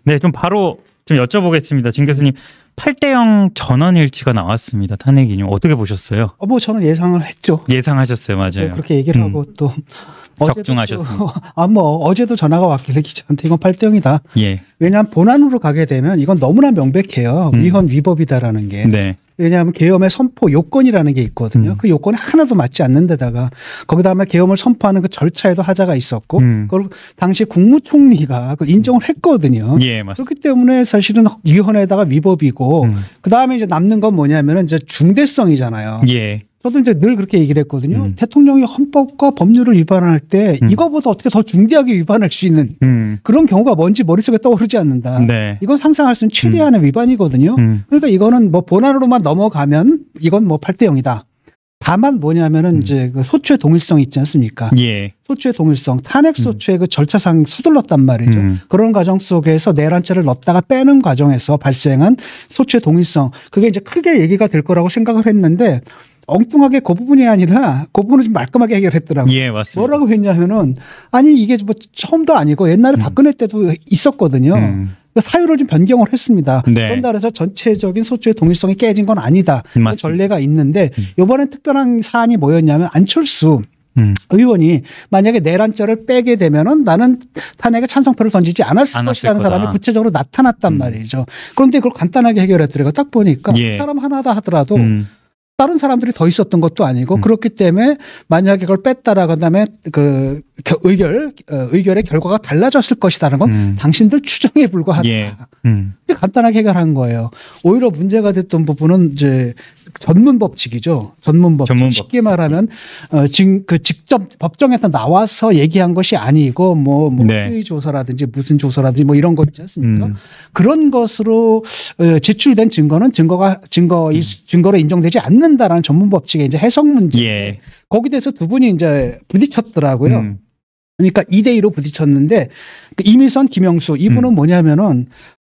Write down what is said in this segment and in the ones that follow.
네, 좀 바로 좀 여쭤보겠습니다. 진 교수님, 8대0 전원 일치가 나왔습니다. 탄핵 인용 어떻게 보셨어요? 뭐 저는 예상을 했죠. 예상하셨어요, 맞아요. 그렇게 얘기를 하고 또 적중하셨습니다. 어제도 전화가 왔길래 기자한테 이건 8대0이다. 예. 왜냐하면 본안으로 가게 되면 이건 너무나 명백해요. 위헌 위법이다라는 게. 네. 왜냐하면 계엄의 선포 요건이라는 게 있거든요. 그 요건이 하나도 맞지 않는 데다가 거기다가 계엄을 선포하는 그 절차에도 하자가 있었고 그걸 당시 국무총리가 그걸 인정을 했거든요. 예, 맞습니다. 그렇기 때문에 사실은 위헌에다가 위법이고 그다음에 이제 남는 건 뭐냐면은 이제 중대성이잖아요. 예. 저도 이제 늘 그렇게 얘기를 했거든요. 대통령이 헌법과 법률을 위반할 때 이거보다 어떻게 더 중대하게 위반할 수 있는 그런 경우가 뭔지 머릿속에 떠오르지 않는다. 네. 이건 상상할 수 있는 최대한의 위반이거든요. 그러니까 이거는 뭐 본안으로만 넘어가면 이건 뭐 8대0이다. 다만 뭐냐면은 이제 그 소추의 동일성 있지 않습니까? 예. 소추의 동일성, 탄핵 소추의 그 절차상 서둘렀단 말이죠. 그런 과정 속에서 내란죄를 넣었다가 빼는 과정에서 발생한 소추의 동일성, 그게 이제 크게 얘기가 될 거라고 생각을 했는데 엉뚱하게 그 부분이 아니라 그 부분을 좀 말끔하게 해결했더라고요. 예, 맞습니다. 뭐라고 했냐면은 아니 이게 뭐 처음도 아니고 옛날에 박근혜 때도 있었거든요. 사유를 좀 변경을 했습니다. 네. 그런다 그래서 전체적인 소추의 동일성이 깨진 건 아니다. 그 전례가 있는데 이번엔 특별한 사안이 뭐였냐면 안철수 의원이 만약에 내란죄를 빼게 되면은 나는 탄핵에 찬성표를 던지지 않았을 것이라는 사람이 구체적으로 나타났단 말이죠. 그런데 그걸 간단하게 해결했더라고요. 딱 보니까 예. 사람 하나다 하더라도 다른 사람들이 더 있었던 것도 아니고 그렇기 때문에 만약에 그걸 뺐다라고 한다면 그 의결의 결과가 달라졌을 것이라는 건 당신들 추정에 불과하다. 예. 간단하게 해결한 거예요. 오히려 문제가 됐던 부분은 이제 전문 법칙이죠. 전문 법칙. 쉽게 말하면 지금 그 직접 법정에서 나와서 얘기한 것이 아니고 뭐 네. 회의 조사라든지 무슨 조사라든지 뭐 이런 거 있지 않습니까? 그런 것으로 제출된 증거는 증거로 인정되지 않는다라는 전문 법칙의 이제 해석 문제. 예. 거기에 대해서 두 분이 이제 부딪혔더라고요. 그러니까 2대2로 부딪혔는데 이미선, 김영수 이분은 뭐냐면은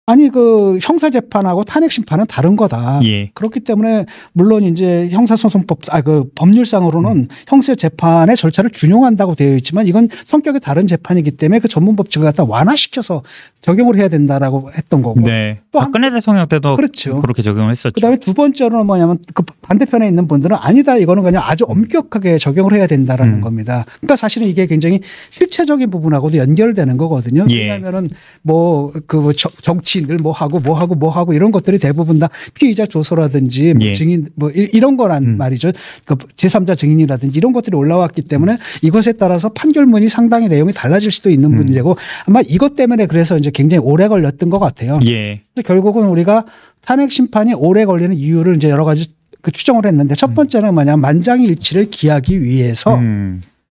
아니 그 형사재판하고 탄핵심판은 다른 거다. 예. 그렇기 때문에 물론 이제 형사소송법 그 법률상으로는 형사재판의 절차를 준용한다고 되어 있지만 이건 성격이 다른 재판이기 때문에 그 전문 법칙을 갖다 완화시켜서 적용을 해야 된다라고 했던 거고. 네. 박근혜 대통령 때도 그렇죠. 그렇게 적용을 했었죠. 그다음에 두 번째로는 뭐냐면 그 반대편에 있는 분들은 아니다 이거는 그냥 아주 엄격하게 적용을 해야 된다라는 겁니다. 그러니까 사실은 이게 굉장히 실체적인 부분하고도 연결되는 거거든요. 예. 왜냐하면은 뭐 그 정치인들 뭐 하고 이런 것들이 대부분 다 피의자 조서라든지 뭐 예. 증인 뭐 이런 거란 말이죠. 그 제3자 증인이라든지 이런 것들이 올라왔기 때문에 이것에 따라서 판결문이 상당히 내용이 달라질 수도 있는 문제고 아마 이것 때문에 그래서 이제 굉장히 오래 걸렸던 것 같아요. 예. 결국은 우리가 탄핵 심판이 오래 걸리는 이유를 이제 여러 가지 그 추정을 했는데 첫 번째는 뭐냐 만장일치를 기하기 위해서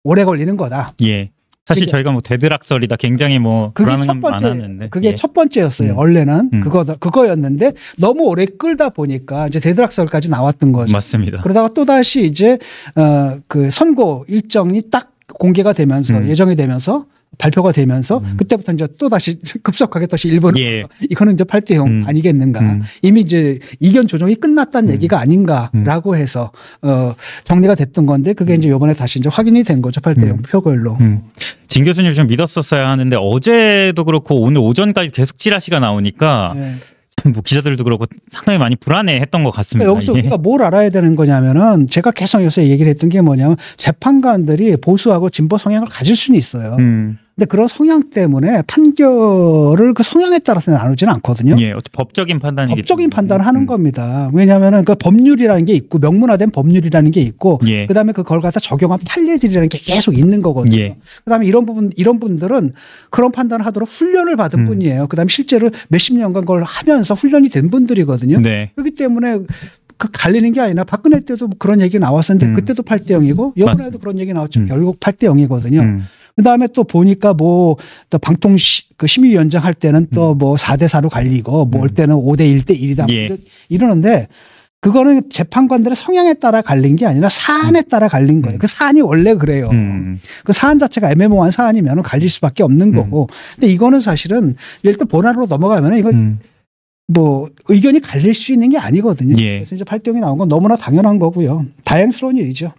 오래 걸리는 거다. 예. 사실 저희가 뭐 대드락설이다 굉장히 뭐 불안한 건 많았는데 그게 예. 첫 번째였어요. 원래는 그거였는데 너무 오래 끌다 보니까 이제 대드락설까지 나왔던 거죠. 맞습니다. 그러다가 또 다시 이제 그 선고 일정이 딱 공개가 되면서 예정이 되면서 발표가 되면서 그때부터 이제 또 다시 급속하게 다시 일본으로 예. 이거는 이제 8대0 아니겠는가. 이미 이제 이견 조정이 끝났다는 얘기가 아닌가라고 해서 정리가 됐던 건데 그게 이제 이번에 다시 이제 확인이 된 거죠. 8대0 표결로. 진 교수님 좀 믿었었어야 하는데 어제도 그렇고 오늘 오전까지 계속 찌라시가 나오니까 네. 뭐 기자들도 그렇고 상당히 많이 불안해했던 것 같습니다. 여기서 우리가 뭘 알아야 되는 거냐면은 제가 계속 요새 얘기를 했던 게 뭐냐면 재판관들이 보수하고 진보 성향을 가질 수는 있어요. 근데 그런 성향 때문에 판결을 그 성향에 따라서 나누지는 않거든요. 예, 법적인 판단이기 법적인 판단을 하는 겁니다. 왜냐하면은 그 법률이라는 게 있고 명문화된 법률이라는 게 있고 예. 그다음에 그걸 갖다 적용한 판례들이라는 게 계속 있는 거거든요. 예. 그다음에 이런 분들은 그런 판단을 하도록 훈련을 받은 분이에요. 그다음에 실제로 몇십 년간 그걸 하면서 훈련이 된 분들이거든요. 네. 그렇기 때문에 그 갈리는 게 아니라 박근혜 때도 그런 얘기 나왔었는데 그때도 8대0이고 이번에도 그런 얘기 나왔죠. 결국 8대0이거든요. 그다음에 또 보니까 뭐 또 방통 그 심의위원장 할 때는 또 뭐 4대4로 갈리고 뭐 올 때는 5대1대 1이다 예. 이러는데 그거는 재판관들의 성향에 따라 갈린 게 아니라 사안에 따라 갈린 거예요. 그 사안이 원래 그래요. 그 사안 자체가 애매모호한 사안이면 갈릴 수밖에 없는 거고. 근데 이거는 사실은 일단 본안으로 넘어가면 이건 뭐 의견이 갈릴 수 있는 게 아니거든요. 예. 그래서 이제 8대0이 나온 건 너무나 당연한 거고요. 다행스러운 일이죠.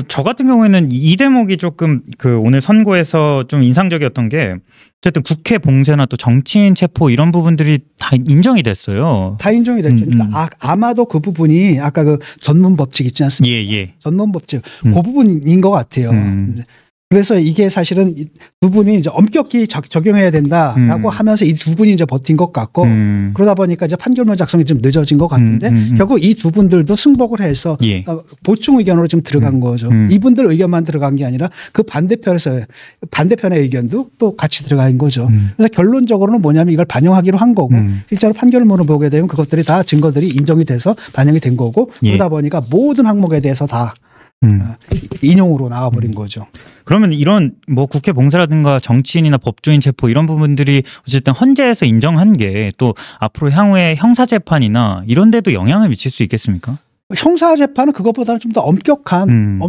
저 같은 경우에는 이 대목이 조금 그 오늘 선고에서 좀 인상적이었던 게 어쨌든 국회 봉쇄나 또 정치인 체포 이런 부분들이 다 인정이 됐어요. 다 인정이 됐죠. 그러니까 아마도 그 부분이 아까 그 전문 법칙 있지 않습니까? 예. 전문 법칙 그 부분인 것 같아요. 그래서 이게 사실은 두 분이 이제 엄격히 적용해야 된다라고 하면서 이 두 분이 이제 버틴 것 같고 그러다 보니까 이제 판결문 작성이 좀 늦어진 것 같은데 결국 이 두 분들도 승복을 해서 그러니까 보충 의견으로 좀 들어간 거죠. 이분들 의견만 들어간 게 아니라 그 반대편의 의견도 또 같이 들어간 거죠. 그래서 결론적으로는 뭐냐면 이걸 반영하기로 한 거고 실제로 판결문을 보게 되면 그것들이 다 증거들이 인정이 돼서 반영이 된 거고 그러다 보니까 모든 항목에 대해서 다 인용으로 나와버린 거죠. 그러면 이런 뭐 국회 봉쇄라든가 정치인이나 법조인 체포 이런 부분들이 어쨌든 헌재에서 인정한 게 또 앞으로 향후에 형사 재판이나 이런 데도 영향을 미칠 수 있겠습니까? 형사 재판은 그것보다는 좀 더 엄격한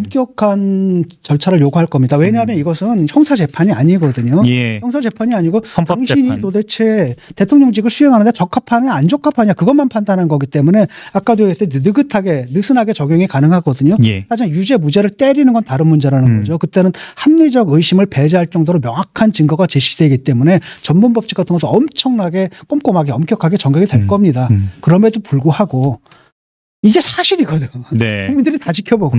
절차를 요구할 겁니다. 왜냐하면 이것은 형사 재판이 아니거든요. 예. 형사 재판이 아니고 헌법 당신이 재판. 도대체 대통령직을 수행하는데 적합하냐 안 적합하냐 그것만 판단하는 거기 때문에 아까도 얘기했듯이 느슨하게 적용이 가능하거든요. 예. 하지만 유죄 무죄를 때리는 건 다른 문제라는 거죠. 그때는 합리적 의심을 배제할 정도로 명확한 증거가 제시되기 때문에 전문 법칙 같은 것도 엄청나게 꼼꼼하게 엄격하게 적용이 될 겁니다. 그럼에도 불구하고 이게 사실이거든. 네. 국민들이 다 지켜보고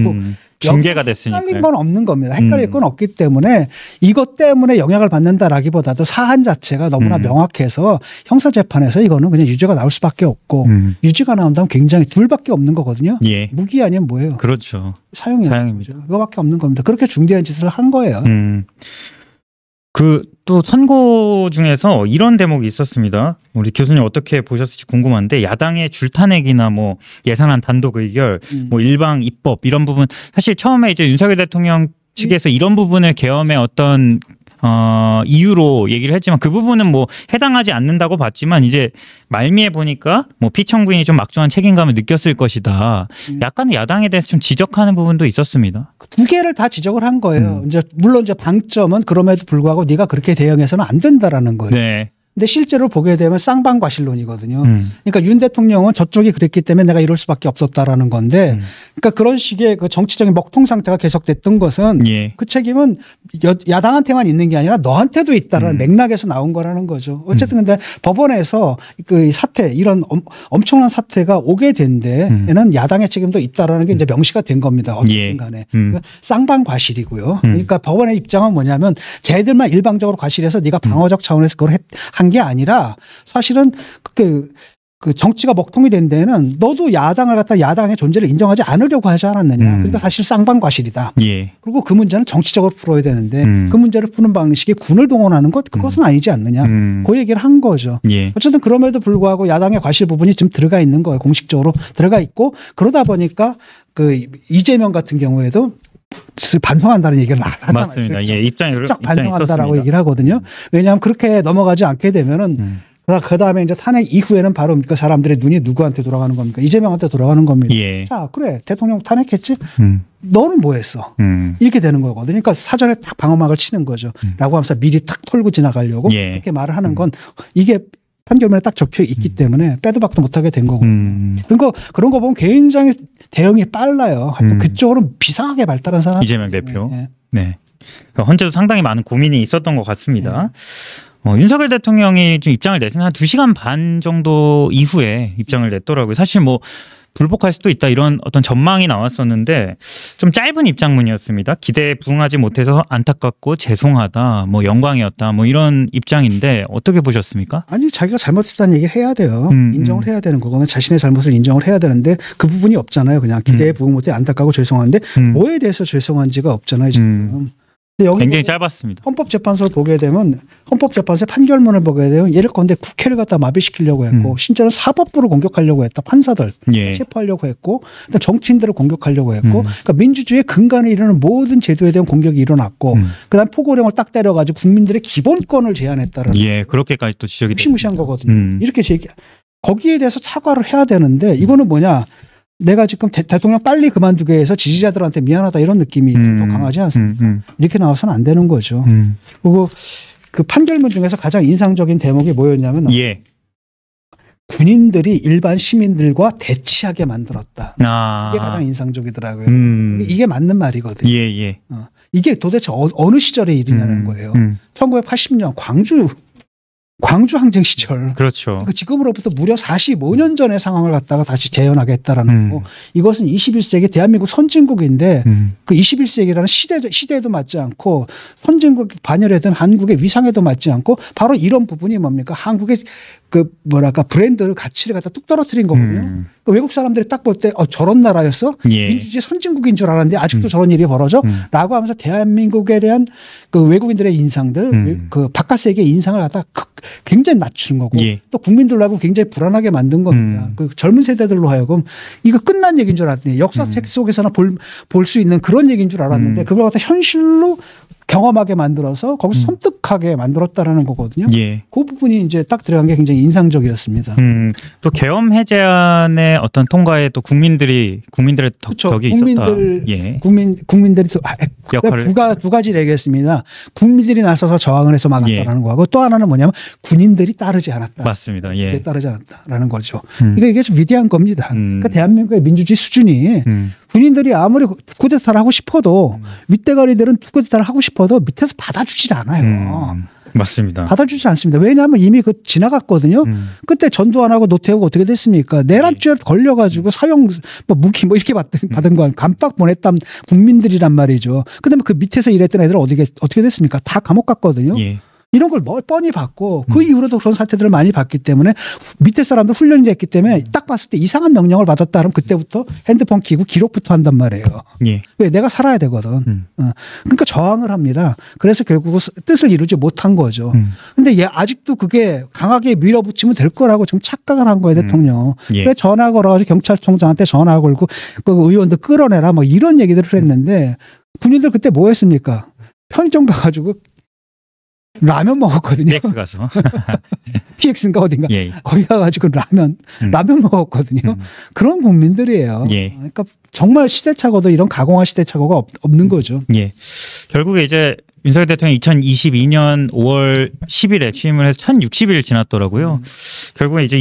중계가 됐으니까. 헷갈린 건 없는 겁니다. 헷갈릴 건 없기 때문에 이것 때문에 영향을 받는다라기보다도 사안 자체가 너무나 명확해서 형사재판에서 이거는 그냥 유죄가 나올 수밖에 없고 유죄가 나온다면 굉장히 둘밖에 없는 거거든요. 예. 무기 아니면 뭐예요? 그렇죠. 사형입니다. 그거밖에 없는 겁니다. 그렇게 중대한 짓을 한 거예요. 그 또 선고 중에서 이런 대목이 있었습니다. 우리 교수님 어떻게 보셨을지 궁금한데 야당의 줄타내기나 뭐 예산안 단독 의결, 뭐 일방 입법 이런 부분 사실 처음에 이제 윤석열 대통령 측에서 이런 부분을 계엄의 어떤 이유로 얘기를 했지만 그 부분은 뭐 해당하지 않는다고 봤지만 이제 말미에 보니까 뭐 피청구인이 좀 막중한 책임감을 느꼈을 것이다. 약간 야당에 대해서 좀 지적하는 부분도 있었습니다. 두 개를 다 지적을 한 거예요. 이제 물론 이제 방점은 그럼에도 불구하고 네가 그렇게 대응해서는 안 된다라는 거예요. 네. 근데 실제로 보게 되면 쌍방과실론이거든요. 그러니까 윤 대통령은 저쪽이 그랬기 때문에 내가 이럴 수밖에 없었다라는 건데, 그러니까 그런 식의 그 정치적인 먹통 상태가 계속됐던 것은 그 책임은 야당한테만 있는 게 아니라 너한테도 있다라는 맥락에서 나온 거라는 거죠. 어쨌든 근데 법원에서 그 사태 이런 엄청난 사태가 오게 된 데에는 야당의 책임도 있다라는 게 이제 명시가 된 겁니다. 어쨌든 간에 그러니까 쌍방과실이고요. 그러니까 법원의 입장은 뭐냐면 쟤들만 일방적으로 과실해서 네가 방어적 차원에서 그걸 한 게 아니라 사실은 그 정치가 먹통이 된 데는 너도 야당을 갖다 야당의 존재를 인정하지 않으려고 하지 않았느냐. 그러니까 사실 쌍방과실이다. 예. 그리고 그 문제는 정치적으로 풀어야 되는데 그 문제를 푸는 방식이 군을 동원하는 것 그것은 아니지 않느냐. 그 얘기를 한 거죠. 예. 어쨌든 그럼에도 불구하고 야당의 과실 부분이 지금 들어가 있는 거예요. 공식적으로 들어가 있고 그러다 보니까 그 이재명 같은 경우에도 반성한다는 얘기를 하잖아요. 맞습니다. 예, 입장이 반성한다라고 얘기를 하거든요. 왜냐하면 그렇게 넘어가지 않게 되면은 그 다음에 이제 탄핵 이후에는 바로 그 사람들의 눈이 누구한테 돌아가는 겁니까? 이재명한테 돌아가는 겁니다. 예. 자, 그래 대통령 탄핵했지. 너는 뭐 했어? 이렇게 되는 거거든요. 그러니까 사전에 딱 방어막을 치는 거죠. 라고 하면서 미리 딱 털고 지나가려고 이렇게 말을 하는 건 이게 판결문에 딱 적혀 있기 때문에 빼도 박도 못하게 된 거고. 그러니까 그런 거 보면 굉장히 대응이 빨라요. 그쪽으로 비상하게 발달한 사람. 이재명 대표. 네. 그러니까 헌재도 상당히 많은 고민이 있었던 것 같습니다. 윤석열 대통령이 좀 입장을 내서 한 2시간 반 정도 이후에 입장을 냈더라고요. 사실 뭐 불복할 수도 있다 이런 어떤 전망이 나왔었는데 좀 짧은 입장문이었습니다. 기대에 부응하지 못해서 안타깝고 죄송하다, 뭐 영광이었다, 뭐 이런 입장인데 어떻게 보셨습니까? 아니 자기가 잘못했다는 얘기를 해야 돼요. 인정을 해야 되는 거거는 자신의 잘못을 인정을 해야 되는데 그 부분이 없잖아요. 그냥 기대에 부응 못해 안타깝고 죄송한데 뭐에 대해서 죄송한지가 없잖아요. 지금. 굉장히 짧았습니다. 헌법재판소를 보게 되면 헌법재판소의 판결문을 보게 되면 예를컨대 국회를 갖다 마비시키려고 했고 심지어는 사법부를 공격하려고 했다. 판사들 체포하려고 했고 정치인들을 공격하려고 했고 그러니까 민주주의의 근간을 이루는 모든 제도에 대한 공격이 일어났고 그다음 포고령을 딱 때려가지고 국민들의 기본권을 제한했다라는 그렇게까지 또 지적이 무시무시한 거거든요. 이렇게 거기에 대해서 사과를 해야 되는데 이거는 뭐냐. 내가 지금 대통령 빨리 그만두게 해서 지지자들한테 미안하다 이런 느낌이 더 강하지 않습니까? 이렇게 나와서는 안 되는 거죠. 그리고 그 판결문 중에서 가장 인상적인 대목이 뭐였냐면 군인들이 일반 시민들과 대치하게 만들었다. 아. 이게 가장 인상적이더라고요. 이게 맞는 말이거든요. 예, 예. 이게 도대체 어느 시절의 일이냐는 거예요. 1980년 광주 항쟁 시절. 그렇죠. 지금으로부터 무려 45년 전의 상황을 갖다가 다시 재현하겠다라는 거고, 이것은 21세기 대한민국 선진국인데 그 21세기라는 시대에도 맞지 않고 선진국 반열에 든 한국의 위상에도 맞지 않고 바로 이런 부분이 뭡니까? 한국의 그 뭐랄까 브랜드 가치를 갖다 뚝 떨어뜨린 거거든요. 그 외국 사람들이 딱 볼 때 저런 나라였어? 예. 민주주의 선진국인 줄 알았는데 아직도 저런 일이 벌어져? 라고 하면서 대한민국에 대한 그 외국인들의 인상들, 그 바깥 세계의 인상을 갖다 굉장히 낮춘 거고, 예. 또 국민들로 하여금 굉장히 불안하게 만든 겁니다. 그 젊은 세대들로 하여금 이거 끝난 얘기인 줄 알았더니 역사책 속에서나 볼 수 있는 그런 얘기인 줄 알았는데 그걸 갖다 현실로 경험하게 만들어서 거기서 섬뜩하게 만들었다라는 거거든요. 예. 그 부분이 이제 딱 들어간 게 굉장히 인상적이었습니다. 또 계엄 해제안의 어떤 통과에 또 국민들의 덕이 있었다. 예. 국민들이 역할을 두 가지 얘기했습니다. 국민들이 나서서 저항을 해서 막았다라는 거하고 또 하나는 뭐냐면 군인들이 따르지 않았다. 맞습니다. 예. 따르지 않았다라는 거죠. 이게 좀 위대한 겁니다. 그러니까 대한민국의 민주주의 수준이 군인들이 아무리 쿠데타를 하고 싶어도 윗대가리들은 쿠데타를 하고 싶어도 밑에서 받아주질 않아요. 맞습니다. 받아주지 않습니다. 왜냐하면 이미 지나갔거든요. 그때 전두 안 하고 노태우가 어떻게 됐습니까? 내란죄 걸려가지고 사형 무기 이렇게 받은 거 감박 보냈던 국민들이란 말이죠. 그다음에 그 밑에서 일했던 애들은 어떻게 됐습니까? 다 감옥 갔거든요. 예. 이런 걸 뻔히 봤고 그 이후로도 그런 사태들을 많이 봤기 때문에 밑에 사람들 훈련이 됐기 때문에 딱 봤을 때 이상한 명령을 받았다 그러면 그때부터 핸드폰 켜고 기록부터 한단 말이에요. 예. 왜? 내가 살아야 되거든. 그러니까 저항을 합니다. 그래서 결국 뜻을 이루지 못한 거죠. 근데 아직도 그게 강하게 밀어붙이면 될 거라고 지금 착각을 한 거예요, 대통령. 예. 그래 전화 걸어가지고 경찰청장한테 전화 걸고 그 의원들 끌어내라 뭐 이런 얘기들을 했는데 군인들 그때 뭐 했습니까? 편의점 가가지고 라면 먹었거든요. 네, 가서 PX인가 어딘가 예. 거기 가가지고 라면 먹었거든요. 그런 국민들이에요. 예. 그러니까 정말 시대착오도 이런 가공한 시대착오가 없는 거죠. 예. 결국에 이제 윤석열 대통령이 2022년 5월 10일에 취임을 해서 1060일 지났더라고요. 결국에 이제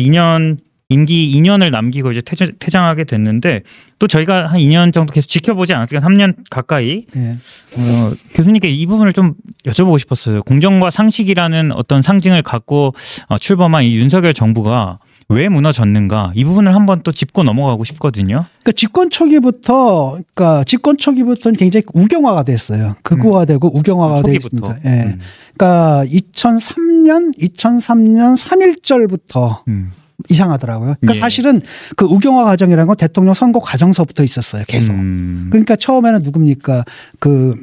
임기 2년을 남기고 이제 퇴장하게 됐는데 또 저희가 한 2년 정도 계속 지켜보지 않았을까 3년 가까이 네. 교수님께 이 부분을 좀 여쭤보고 싶었어요. 공정과 상식이라는 어떤 상징을 갖고 출범한 이 윤석열 정부가 왜 무너졌는가 이 부분을 한번 또 짚고 넘어가고 싶거든요. 그러니까 집권 초기부터는 굉장히 우경화가 됐어요. 극우화되고 우경화가 됐습니다. 예. 그러니까 2003년 3.1절부터 이상하더라고요. 그러니까 예. 사실은 그 우경화 과정이라는 건 대통령 선거 과정서부터 있었어요. 계속. 그러니까 처음에는 누굽니까? 그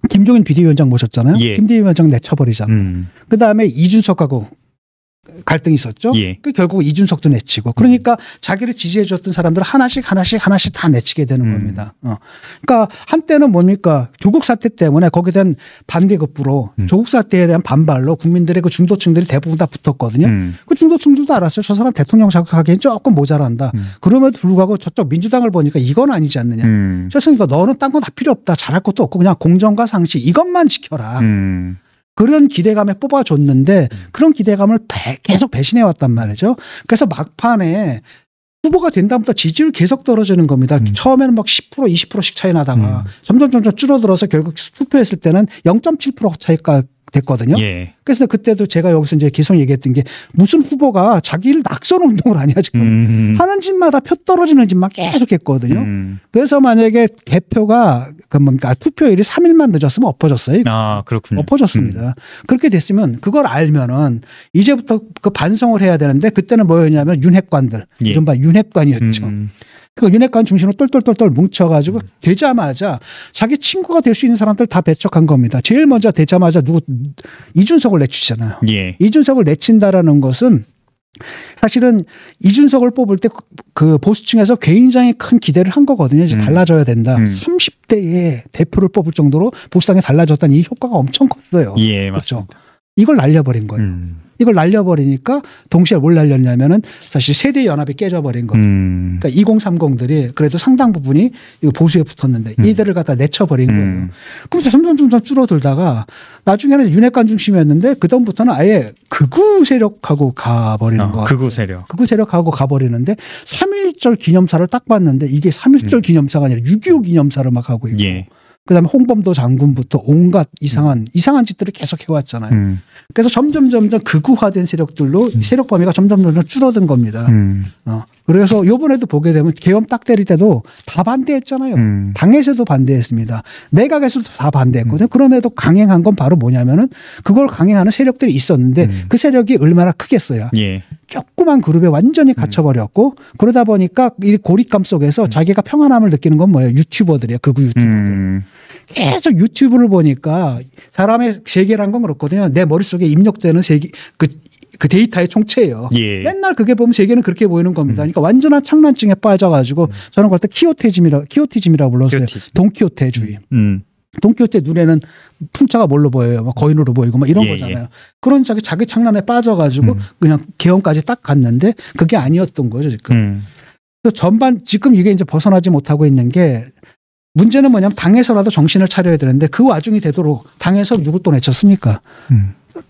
김종인 비대위원장 모셨잖아요. 예. 김 비대위원장 내쳐버리잖아요. 그다음에 이준석하고 갈등이 있었죠. 예. 결국 이준석도 내치고 그러니까 자기를 지지해 줬던 사람들 하나씩 다 내치게 되는 겁니다. 그러니까 한때는 뭡니까 조국 사태 때문에 거기에 대한 반대급부로 조국 사태에 대한 반발로 국민들의 그 중도층들이 대부분 다 붙었거든요. 그 중도층들도 알았어요. 저 사람 대통령 자격하기엔 조금 모자란다. 그럼에도 불구하고 저쪽 민주당을 보니까 이건 아니지 않느냐. 그래서 너는 딴 건 다 필요 없다. 잘할 것도 없고 그냥 공정과 상식 이것만 지켜라. 그런 기대감에 뽑아줬는데 그런 기대감을 계속 배신해 왔단 말이죠. 그래서 막판에 후보가 된 다음부터 지지율 계속 떨어지는 겁니다. 처음에는 막 10% 20%씩 차이 나다가 점점 줄어들어서 결국 투표했을 때는 0.7% 차이가 됐거든요. 예. 그래서 그때도 제가 여기서 이제 계속 얘기했던 게 무슨 후보가 자기를 낙선 운동을 하냐 지금 하는 집마다 표 떨어지는 집만 계속 했거든요. 그래서 만약에 개표가 투표일이 3일만 늦었으면 엎어졌어요. 아 그렇군요. 엎어졌습니다. 그렇게 됐으면 그걸 알면은 이제부터 그 반성을 해야 되는데 그때는 뭐였냐면 윤핵관들 예. 이른바 윤핵관이었죠. 그 윤핵관 중심으로 똘똘똘똘 뭉쳐가지고 되자마자 자기 친구가 될 수 있는 사람들 다 배척한 겁니다. 제일 먼저 되자마자 이준석을 내치잖아요. 예. 이준석을 내친다라는 것은 사실은 이준석을 뽑을 때 그 보수층에서 굉장히 큰 기대를 한 거거든요. 이제 달라져야 된다. 30대에 대표를 뽑을 정도로 보수당이 달라졌다는 이 효과가 엄청 컸어요. 예, 그렇죠. 맞습니다. 이걸 날려버린 거예요. 이걸 날려버리니까 동시에 뭘 날렸냐면은 사실 세대 연합이 깨져버린 거예요. 그러니까 2030들이 그래도 상당 부분이 보수에 붙었는데 이들을 갖다 내쳐버린 거예요. 그럼 점점 줄어들다가 나중에는 윤핵관 중심이었는데 그다음부터는 아예 극우 세력하고 가버리는 거예요. 극우 세력. 극우 세력하고 가버리는데 3.1절 기념사를 딱 봤는데 이게 3.1절 기념사가 아니라 6.25 기념사를 막 하고 있고 예. 그다음에 홍범도 장군부터 온갖 이상한 짓들을 계속 해왔잖아요. 그래서 점점 극우화된 세력들로 세력 범위가 점점 줄어든 겁니다. 그래서 이번에도 보게 되면 계엄 딱 때릴 때도 다 반대했잖아요. 당에서도 반대했습니다. 내각에서도 다 반대했거든요. 그럼에도 강행한 건 바로 뭐냐면은 그걸 강행하는 세력들이 있었는데 그 세력이 얼마나 크겠어요. 예. 조그만 그룹에 완전히 갇혀버렸고 그러다 보니까 이 고립감 속에서 자기가 평안함을 느끼는 건 뭐예요? 유튜버들이에요. 극우 유튜버들. 계속 유튜브를 보니까 사람의 세계란 건 그렇거든요. 내 머릿속에 입력되는 세계 그 데이터의 총체예요. 예. 맨날 그게 보면 세계는 그렇게 보이는 겁니다. 그러니까 완전한 창란증에 빠져가지고 저는 그럴 때 키오티즘이라고 불렀어요. 돈키호테주의. 돈키호테 눈에는 풍차가 뭘로 보여요? 막 거인으로 보이고 막 이런 거잖아요. 그런 자기 창란에 빠져가지고 그냥 계엄까지 딱 갔는데 그게 아니었던 거죠 지금. 그래서 전반 지금 이게 이제 벗어나지 못하고 있는 게 문제는 뭐냐면 당에서라도 정신을 차려야 되는데 그 와중이 되도록 당에서 누구 또 내쳤습니까?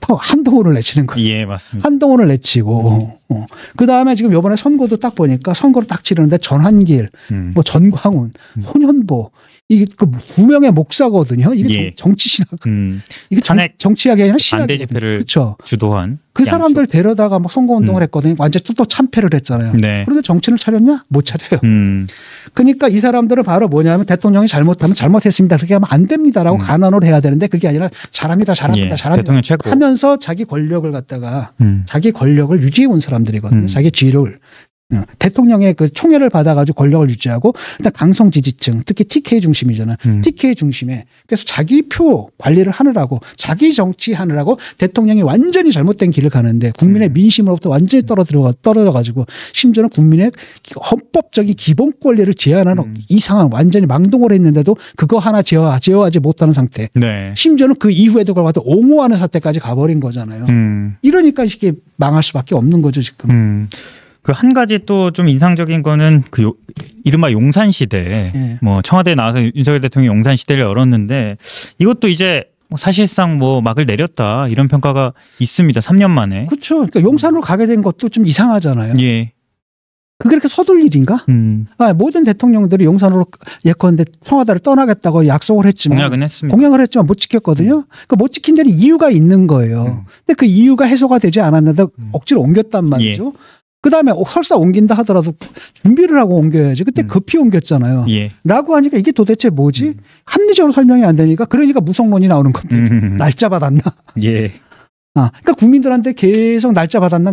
한동훈을 내치는 거예요. 예, 맞습니다. 한동훈을 내치고 그 다음에 지금 이번에 선거도 딱 보니까 선거를 딱 치르는데 전환길, 뭐 전광훈, 손현보 이게 그 두 명의 목사거든요. 이게 예. 정치 신학, 이게 정치학이 아니라 신학 반대 집회를 그렇죠. 주도한 그 사람들 데려다가 막 선거 운동을 했거든요. 완전 또 참패를 했잖아요. 네. 그런데 정치를 차렸냐? 못 차려요. 그러니까 이 사람들은 바로 뭐냐면 대통령이 잘못하면 잘못했습니다. 그렇게 하면 안 됩니다라고 간언을 해야 되는데 그게 아니라 잘합니다. 예. 대통령 최고 하면서 자기 권력을 갖다가 자기 권력을 유지해 온 사람들이거든요. 자기 지위를. 대통령의 그 총애를 받아가지고 권력을 유지하고 일단 강성 지지층 특히 TK 중심이잖아요. TK 중심에 그래서 자기 표 관리를 하느라고 자기 정치하느라고 대통령이 완전히 잘못된 길을 가는데 국민의 민심으로부터 완전히 떨어져가지고 심지어는 국민의 헌법적인 기본 권리를 제한하는 이상한 완전히 망동을 했는데도 그거 하나 제어하지 못하는 상태. 네. 심지어는 그 이후에도 그걸 옹호하는 사태까지 가버린 거잖아요. 이러니까 이게 망할 수밖에 없는 거죠 지금. 그 한 가지 또 좀 인상적인 거는 그 이른바 용산 시대, 예. 뭐 청와대에 나와서 윤석열 대통령이 용산 시대를 열었는데 이것도 이제 사실상 뭐 막을 내렸다 이런 평가가 있습니다. 3년 만에. 그렇죠. 그러니까 용산으로 가게 된 것도 좀 이상하잖아요. 예. 그게 그렇게 서둘 일인가? 모든 대통령들이 용산으로 예컨대 청와대를 떠나겠다고 약속을 했지만 공약을 했지만 못 지켰거든요. 그러니까 못 지킨 데는 이유가 있는 거예요. 근데 그 이유가 해소가 되지 않았는데 억지로 옮겼단 말이죠. 예. 그다음에 설사 옮긴다 하더라도 준비를 하고 옮겨야지. 그때 급히 옮겼잖아요. 예. 라고 하니까 이게 도대체 뭐지? 합리적으로 설명이 안 되니까 그러니까 무성론이 나오는 겁니다. 날짜 받았나? 예. 그러니까 국민들한테 계속 날짜 받았나?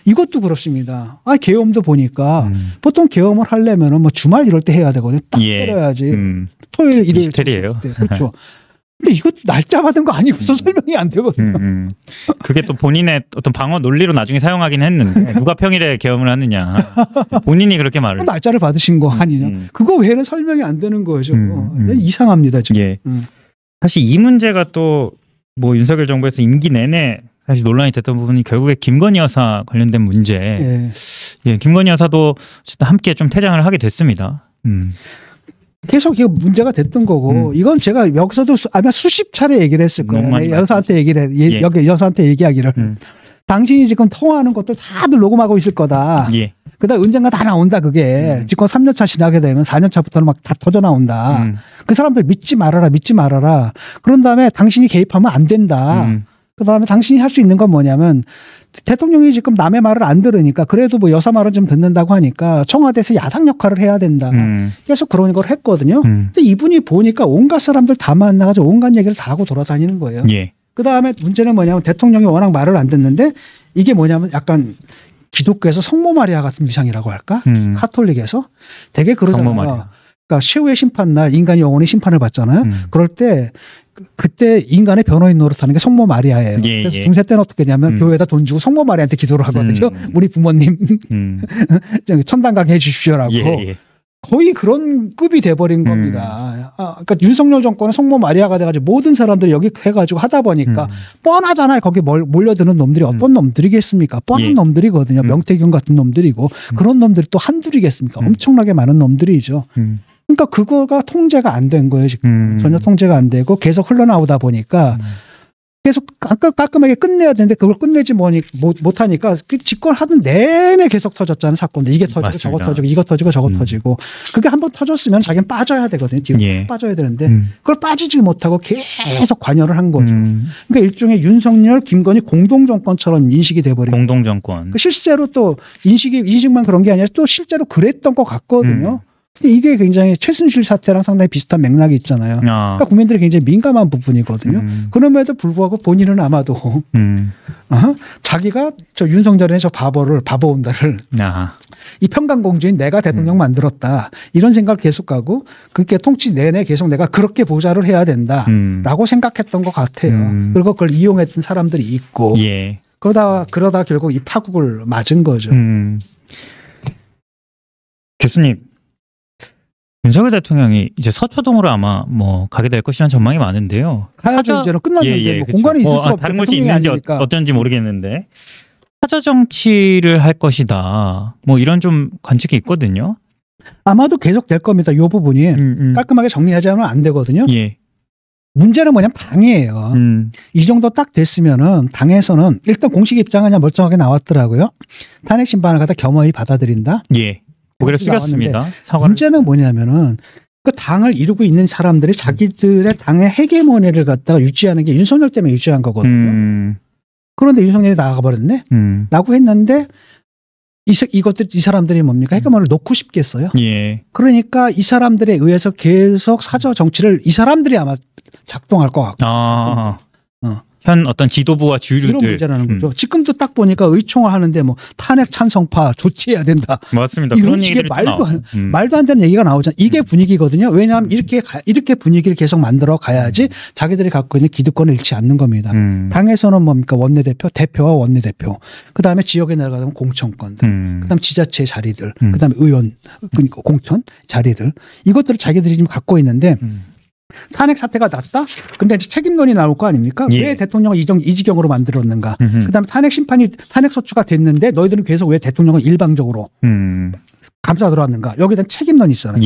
이것도 그렇습니다. 계엄도 보니까 보통 계엄을 하려면은 뭐 주말 이럴 때 해야 되거든요. 딱 때려야지. 토요일, 일요일. 이틀이에요. 그렇죠. 근데 이것도 날짜 받은 거 아니고서 설명이 안 되거든요. 그게 또 본인의 어떤 방어 논리로 나중에 사용하긴 했는데 누가 평일에 계엄을 하느냐. 본인이 그렇게 말을. 날짜를 받으신 거 아니냐. 그거 외에는 설명이 안 되는 거죠. 이상합니다 지금. 예. 사실 이 문제가 또 뭐 윤석열 정부에서 임기 내내 사실 논란이 됐던 부분이 결국에 김건희 여사 관련된 문제. 예, 김건희 여사도 함께 좀 퇴장을 하게 됐습니다. 계속 이거 문제가 됐던 거고 이건 제가 여기서도 아마 수십 차례 얘기를 했을 거예요. 여사한테 여기 여사한테 얘기하기를 당신이 지금 통화하는 것도 다들 녹음하고 있을 거다. 예. 그다음 언젠가 다 나온다 그게. 지금 3년차 지나게 되면 4년차부터는 막 다 터져 나온다. 그 사람들 믿지 말아라. 그런 다음에 당신이 개입하면 안 된다. 그다음에 당신이 할 수 있는 건 뭐냐면 대통령이 지금 남의 말을 안 들으니까 그래도 뭐 여사 말은 좀 듣는다고 하니까 청와대에서 야당 역할을 해야 된다. 계속 그런 걸 했거든요. 근데 이분이 보니까 온갖 사람들 다 만나가지고 온갖 얘기를 다 하고 돌아다니는 거예요. 예. 그다음에 문제는 뭐냐면 대통령이 워낙 말을 안 듣는데 이게 뭐냐면 약간 기독교에서 성모 마리아 같은 위상이라고 할까? 카톨릭에서 되게 그러잖아요. 그러니까 최후의 심판날 인간이 영원히 심판을 받잖아요. 그럴 때 그때 인간의 변호인 노릇하는 게 성모 마리아예요. 그래서 중세 때는 어떻게 하냐면 교회에다 돈 주고 성모 마리아한테 기도를 하거든요. 우리 부모님 천당 가게 해 주십시오라고. 거의 그런 급이 돼버린 겁니다. 그러니까 윤석열 정권은 성모 마리아가 돼가지고 모든 사람들이 여기 해가지고 하다 보니까 뻔하잖아요. 거기 몰려드는 놈들이 어떤 놈들이겠습니까? 뻔한 놈들이거든요. 명태균 같은 놈들이고 그런 놈들이 또 한둘이겠습니까? 엄청나게 많은 놈들이죠. 그러니까 그거가 통제가 안 된 거예요. 지금 전혀 통제가 안 되고 계속 흘러나오다 보니까 계속 깔끔하게 끝내야 되는데 그걸 끝내지 못하니까 집권하던 내내 계속 터졌잖아요. 사건들. 이게 터지고 맞습니다. 저거 터지고 이거 터지고 저거 터지고 그게 한번 터졌으면 자기는 빠져야 되거든요. 뒤로 빠져야 되는데 그걸 빠지지 못하고 계속 관여를 한 거죠. 그러니까 일종의 윤석열, 김건희 공동정권처럼 인식이 돼버린 공동정권. 실제로 또 인식만 그런 게 아니라 또 실제로 그랬던 것 같거든요. 근데 이게 굉장히 최순실 사태랑 상당히 비슷한 맥락이 있잖아요. 그러니까 국민들이 굉장히 민감한 부분이거든요. 그럼에도 불구하고 본인은 아마도 자기가 저 윤석열의 저 바보온다를 이 평강공주인 내가 대통령 만들었다 이런 생각을 계속 가고 그렇게 통치 내내 계속 내가 그렇게 보좌를 해야 된다라고 생각했던 것 같아요. 그리고 그걸 이용했던 사람들이 있고 그러다 결국 이 파국을 맞은 거죠. 교수님. 윤석열 대통령이 이제 서초동으로 아마 뭐 가게 될 것이라는 전망이 많은데요. 가야죠. 이제는 끝났는데 뭐 공간이 있을 수 없죠. 다른 곳이 있는지 어쩐지 모르겠는데 타저 정치를 할 것이다. 뭐 이런 좀 관측이 있거든요. 아마도 계속 될 겁니다. 이 부분이 깔끔하게 정리하지 않으면 안 되거든요. 문제는 뭐냐면 당이에요. 이 정도 딱 됐으면은 당에서는 일단 공식 입장은 그냥 멀쩡하게 나왔더라고요. 탄핵 심판을 갖다 겸허히 받아들인다. 고개를 숙였습니다. 문제는 뭐냐면은 그 당을 이루고 있는 사람들이 자기들의 당의 헤게모니를 갖다가 유지하는 게 윤석열 때문에 유지한 거거든요. 그런데 윤석열이 나가 버렸네? 라고 했는데 이 사람들이 뭡니까? 헤게모니를 놓고 싶겠어요? 그러니까 이 사람들에 의해서 계속 사저 정치를 이 사람들이 아마 작동할 것 같고. 현 어떤 지도부와 주류들 이런 문제라는 거죠. 지금도 딱 보니까 의총을 하는데 뭐 탄핵 찬성파 조치해야 된다. 맞습니다. 그런 얘기들이 말도 안 되는 얘기가 나오잖아요. 이게 분위기거든요. 왜냐하면 이렇게 분위기를 계속 만들어 가야지 자기들이 갖고 있는 기득권을 잃지 않는 겁니다. 당에서는 뭡니까? 원내대표, 대표와 원내대표. 그다음에 지역에 내려가면 공천권들. 그다음 지자체 자리들. 그다음에 의원, 그러니까 공천 자리들. 이것들을 자기들이 지금 갖고 있는데 탄핵 사태가 났다? 근데 이제 책임론이 나올 거 아닙니까? 왜 대통령을 이 지경으로 만들었는가? 그다음에 탄핵 소추가 됐는데 너희들은 계속 왜 대통령을 일방적으로 감싸 들어왔는가? 여기에 대한 책임론이 있잖아요.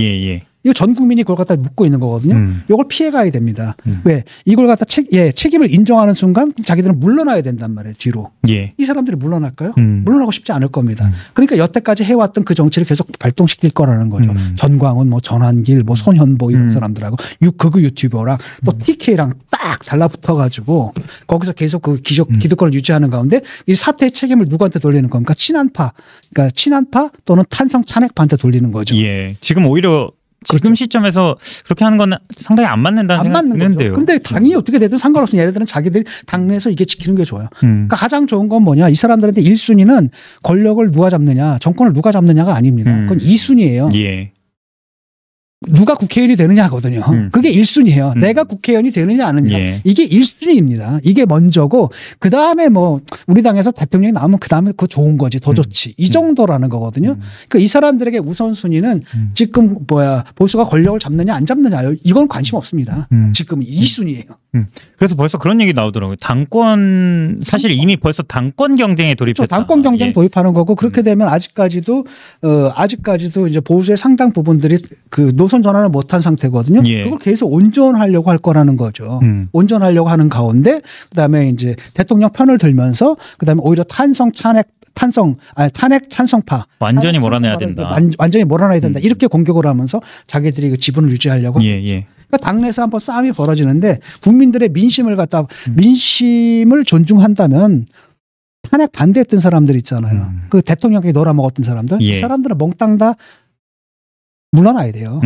이거 전 국민이 그걸 갖다 묻고 있는 거거든요. 이걸 피해 가야 됩니다. 왜? 이걸 갖다 책임을 인정하는 순간 자기들은 물러나야 된단 말이에요. 뒤로. 이 사람들이 물러날까요? 물러나고 싶지 않을 겁니다. 그러니까 여태까지 해왔던 그 정치를 계속 발동시킬 거라는 거죠. 전광훈, 뭐 전환길, 뭐 손현보 이런 사람들하고 극우 유튜버랑 또 TK랑 딱 달라붙어가지고 거기서 계속 그 기득권을 유지하는 가운데 이 사태의 책임을 누구한테 돌리는 겁니까? 그러니까 친한파 또는 탄성 찬핵파한테 돌리는 거죠. 지금 오히려 지금 시점에서 그렇게 하는 건 상당히 안 맞는다는 생각이 드는데요. 그런데 당이 어떻게 되든 상관없으니 얘네들은 자기들이 당내에서 이게 지키는 게 좋아요. 그러니까 가장 좋은 건 뭐냐. 이 사람들한테 1순위는 권력을 누가 잡느냐, 정권을 누가 잡느냐가 아닙니다. 그건 2순위예요. 누가 국회의원이 되느냐거든요. 그게 1순위예요. 내가 국회의원이 되느냐 안 하느냐. 이게 1순위입니다. 이게 먼저고 그다음에 뭐 우리 당에서 대통령이 나오면 그다음에 그거 좋은 거지. 더 좋지. 이 정도라는 거거든요. 그러니까 이 사람들에게 우선순위는 지금 보수가 권력을 잡느냐 안 잡느냐 이건 관심 없습니다. 지금 2순위예요. 그래서 벌써 그런 얘기 나오더라고요. 당권 사실 이미 벌써 당권 경쟁에 돌입했다. 당권 경쟁 도입하는 거고 그렇게 되면 아직까지도 이제 보수의 상당 부분들이 그 노선 전환을 못한 상태거든요. 그걸 계속 온전하려고 할 거라는 거죠. 온전하려고 하는 가운데 그다음에 이제 대통령 편을 들면서 그다음에 오히려 탄핵 찬성파 완전히 몰아내야 된다. 완전히 몰아내야 된다. 이렇게 공격을 하면서 자기들이 그 지분을 유지하려고. 그러니까 당내에서 한번 싸움이 벌어지는데 국민들의 민심을 존중한다면 탄핵 반대했던 사람들 있잖아요. 그 대통령에게 놀아먹었던 사람들. 이 사람들은 몽땅 다 물러나야 돼요.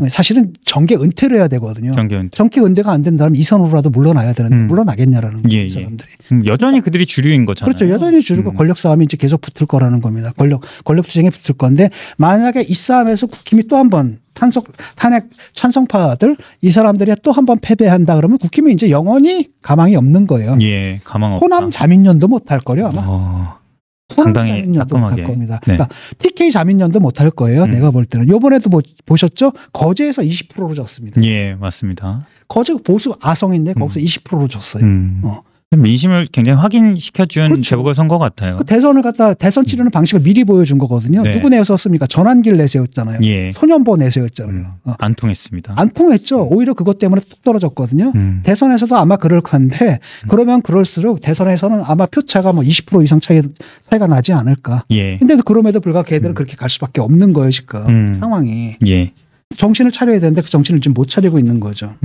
사실은 정계 은퇴를 해야 되거든요. 정계 은퇴가 안 된다면 이선으로라도 물러나야 되는데 물러나겠냐라는 거예요. 이 사람들이. 여전히 그들이 주류인 거잖아요. 그렇죠. 여전히 주류고 권력 싸움이 이제 계속 붙을 거라는 겁니다. 권력 투쟁에 붙을 건데 만약에 이 싸움에서 국힘이 또 한 번 탄핵 찬성파들 이 사람들이 또 한 번 패배한다 그러면 국힘이 이제 영원히 가망이 없는 거예요. 가망 없다. 호남 자민련도 못 할 거려 아마. 상당히 자민련도 못할 따끔하게. 겁니다. 네. 그러니까 TK 자민련도 못할 거예요. 내가 볼 때는. 요번에도 보셨죠? 거제에서 20%로 졌습니다. 예, 맞습니다. 거제 보수 아성인데 거기서 20%로 졌어요. 민심을 굉장히 확인시켜준 그렇죠. 재보궐선거 같아요. 그 대선을 갖다 대선 치르는 방식을 미리 보여준 거거든요. 네. 누구 내세웠습니까? 전환길 내세웠잖아요. 예. 소년보 내세웠잖아요. 안 통했습니다. 안 통했죠. 오히려 그것 때문에 뚝 떨어졌거든요. 대선에서도 아마 그럴 건데 그러면 그럴수록 대선에서는 아마 표차가 뭐 20% 이상 차이가 나지 않을까. 예. 근데 그럼에도 불구하고 걔들은 그렇게 갈 수밖에 없는 거예요 지금 상황이. 예. 정신을 차려야 되는데 그 정신을 지금 못 차리고 있는 거죠.